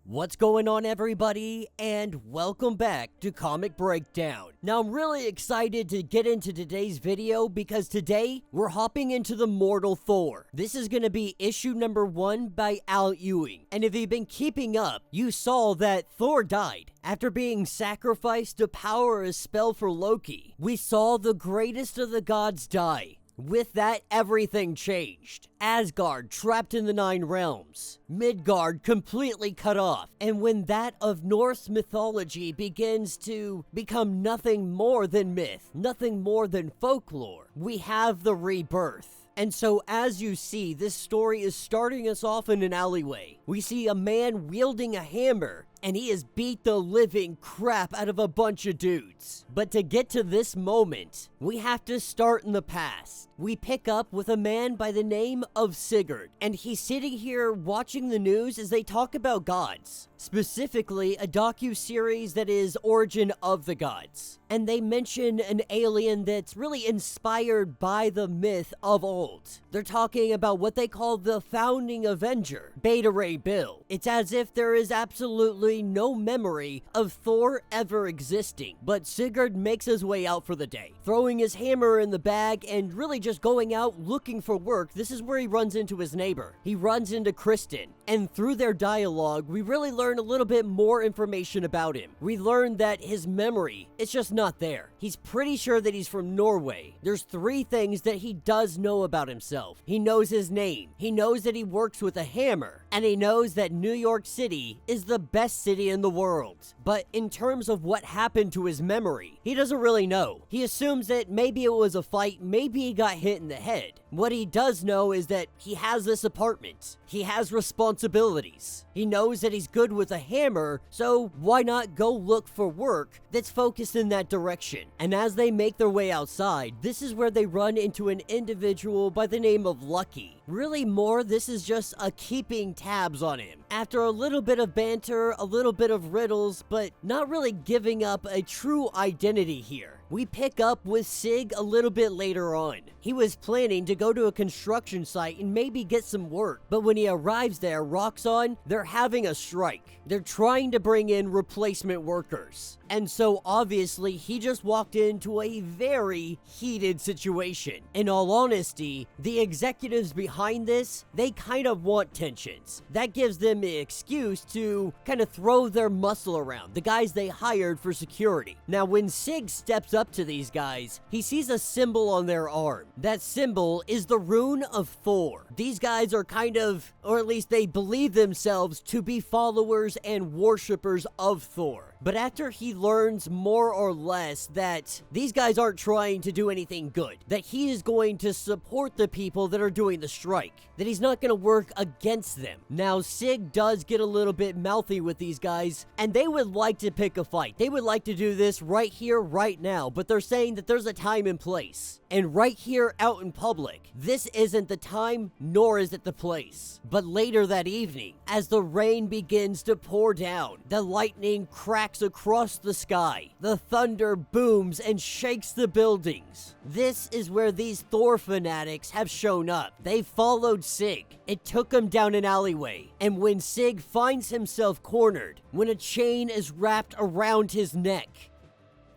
What's going on, everybody, and welcome back to Comic Breakdown. Now, I'm really excited to get into today's video because today we're hopping into the mortal Thor. This is going to be issue number 1 by Al Ewing. And if you've been keeping up, you saw that Thor died. After being sacrificed to power a spell for Loki, we saw the greatest of the gods die. With that, everything changed. Asgard trapped in the 9 realms. Midgard completely cut off. And when that of Norse mythology begins to become nothing more than myth, nothing more than folklore, we have the rebirth. And so as you see, this story is starting us off in an alleyway. We see a man wielding a hammer, and he has beat the living crap out of a bunch of dudes. But to get to this moment, we have to start in the past. We pick up with a man by the name of Sigurd, and he's sitting here watching the news as they talk about gods. Specifically, a docu-series that is Origin of the Gods. And they mention an alien that's really inspired by the myth of old. They're talking about what they call the founding Avenger, Beta Ray Bill. It's as if there is absolutely no memory of Thor ever existing. But Sigurd makes his way out for the day, throwing his hammer in the bag and really just going out looking for work. This is where he runs into his neighbor. He runs into Kristen, and through their dialogue, we really learn a little bit more information about him. We learn that his memory is just not there. He's pretty sure that he's from Norway. There's 3 things that he does know about himself. He knows his name, he knows that he works with a hammer, and he knows that New York City is the best city in the world. But in terms of what happened to his memory, he doesn't really know. He assumes that maybe it was a fight, maybe he got hit in the head. What he does know is that he has this apartment. He has responsibilities. He knows that he's good with a hammer, so why not go look for work that's focused in that direction? And as they make their way outside, this is where they run into an individual by the name of Lucky. Really more, this is just a keeping tabs on him. After a little bit of banter, a little bit of riddles, but not really giving up a true identity here. We pick up with Sig a little bit later on. He was planning to go to a construction site and maybe get some work, but when he arrives there, rocks on, they're having a strike. They're trying to bring in replacement workers. And so obviously he just walked into a very heated situation. In all honesty, the executives behind this, they kind of want tensions. That gives them an excuse to kind of throw their muscle around, the guys they hired for security. Now when Sig steps up to these guys, he sees a symbol on their arm. That symbol is the rune of Thor. These guys are kind of, or at least they believe themselves to be followers and worshippers of Thor. But after he learns more or less that these guys aren't trying to do anything good, that he is going to support the people that are doing the strike, that he's not going to work against them. Now, Sig does get a little bit mouthy with these guys, and they would like to pick a fight. They would like to do this right here, right now, but they're saying that there's a time and place. And right here out in public, this isn't the time, nor is it the place. But later that evening, as the rain begins to pour down, the lightning cracks across the sky, the thunder booms and shakes the buildings. This is where these Thor fanatics have shown up. They followed Sig. It took him down an alleyway, and when Sig finds himself cornered, when a chain is wrapped around his neck,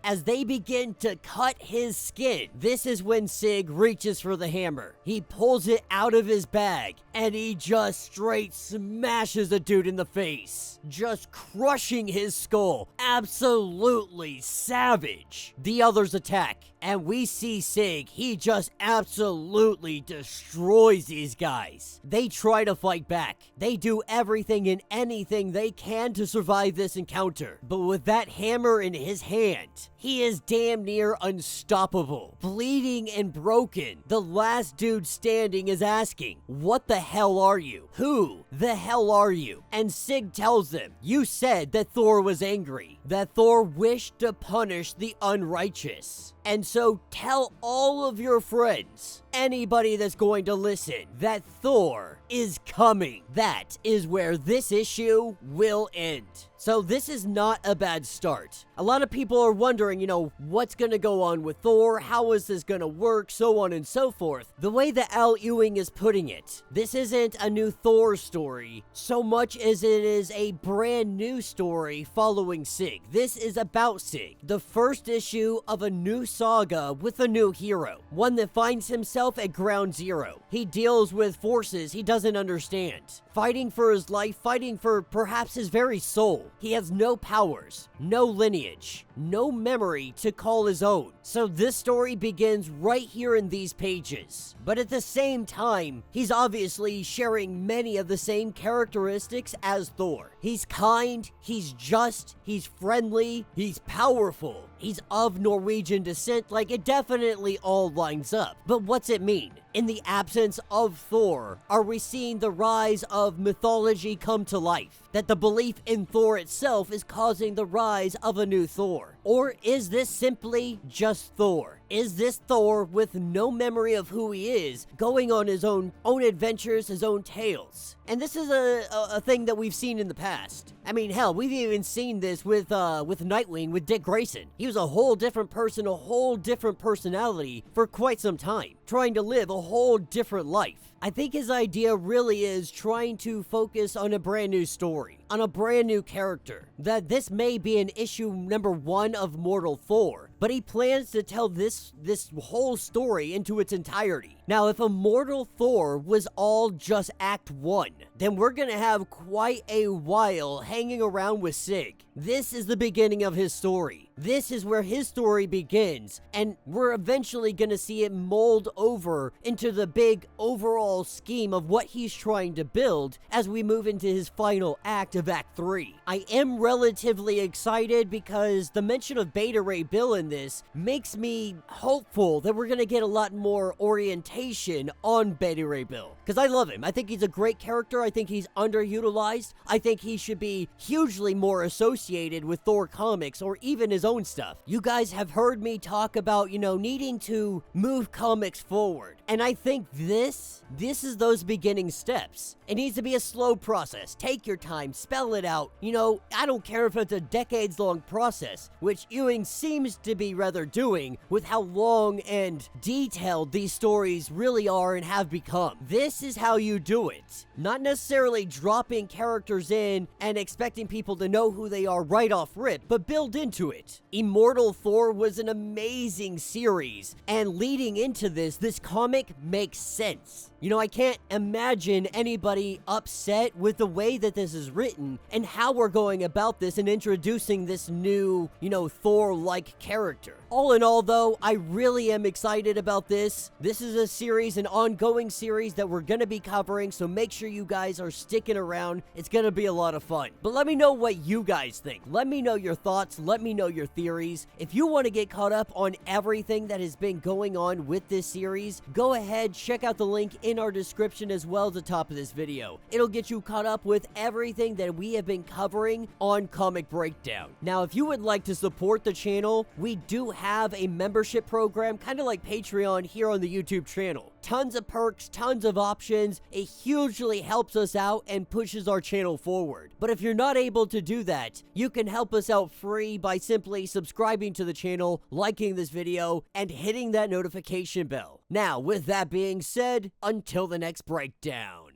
as they begin to cut his skin, this is when Sig reaches for the hammer. He pulls it out of his bag, and he just straight smashes a dude in the face, just crushing his skull. Absolutely savage. The others attack, and we see Sig, he just absolutely destroys these guys. They try to fight back. They do everything and anything they can to survive this encounter. But with that hammer in his hand, he is damn near unstoppable. Bleeding and broken, the last dude standing is asking, "What the hell are you? Who the hell are you?" And Sig tells them, "You said that Thor was angry, that Thor wished to punish the unrighteous." And so tell all of your friends, anybody that's going to listen, that Thor is coming. That is where this issue will end. So this is not a bad start. A lot of people are wondering, what's going to go on with Thor? How is this going to work? So on and so forth. The way that Al Ewing is putting it, this isn't a new Thor story so much as it is a brand new story following Sig. This is about Sig, the first issue of a new saga with a new hero, one that finds himself at ground zero. He deals with forces he doesn't understand, fighting for his life, fighting for perhaps his very soul. He has no powers, no lineage, no memory to call his own. So this story begins right here in these pages. But at the same time, he's obviously sharing many of the same characteristics as Thor. He's kind, he's just, he's friendly, he's powerful, he's of Norwegian descent. Like, it definitely all lines up. But what's it mean? In the absence of Thor, are we seeing the rise of mythology come to life? That the belief in Thor itself is causing the rise of a new Thor? Or is this simply just Thor? Is this Thor with no memory of who he is, going on his own adventures, his own tales? And this is a thing that we've seen in the past. I mean, hell, we've even seen this with Nightwing, with Dick Grayson. He was a whole different person, a whole different personality for quite some time, trying to live a whole different life. I think his idea really is trying to focus on a brand new story, on a brand new character. That this may be an issue number 1 of Mortal Thor, but he plans to tell this whole story into its entirety. Now, if Immortal Thor was all just Act 1, then we're gonna have quite a while hanging around with Sig. This is the beginning of his story. This is where his story begins, and we're eventually gonna see it mold over into the big overall scheme of what he's trying to build as we move into his final act of Act 3. I am relatively excited because the mention of Beta Ray Bill in this makes me hopeful that we're gonna get a lot more orientation on Beta Ray Bill, because I love him. I think he's a great character. I think he's underutilized. I think he should be hugely more associated with Thor comics or even his own stuff. You guys have heard me talk about, needing to move comics forward. And I think this is those beginning steps. It needs to be a slow process. Take your time, spell it out. I don't care if it's a decades-long process, which Ewing seems to be rather doing with how long and detailed these stories really are and have become. This is how you do it. Not necessarily dropping characters in and expecting people to know who they are right off rip, but build into it. Immortal Thor was an amazing series, and leading into this comic makes sense. I can't imagine anybody upset with the way that this is written and how we're going about this and introducing this new, Thor-like character. All in all, though, I really am excited about this. This is a series, an ongoing series that we're going to be covering, so make sure you guys are sticking around. It's going to be a lot of fun. But let me know what you guys think. Let me know your thoughts. Let me know your theories. If you want to get caught up on everything that has been going on with this series, go ahead, check out the link in our description as well as the top of this video. It'll get you caught up with everything that we have been covering on Comic Breakdown. Now, if you would like to support the channel, we do have a membership program, kind of like Patreon here on the YouTube channel. Tons of perks, tons of options. It hugely helps us out and pushes our channel forward. But if you're not able to do that, you can help us out free by simply subscribing to the channel, liking this video, and hitting that notification bell. Now, with that being said, until the next breakdown.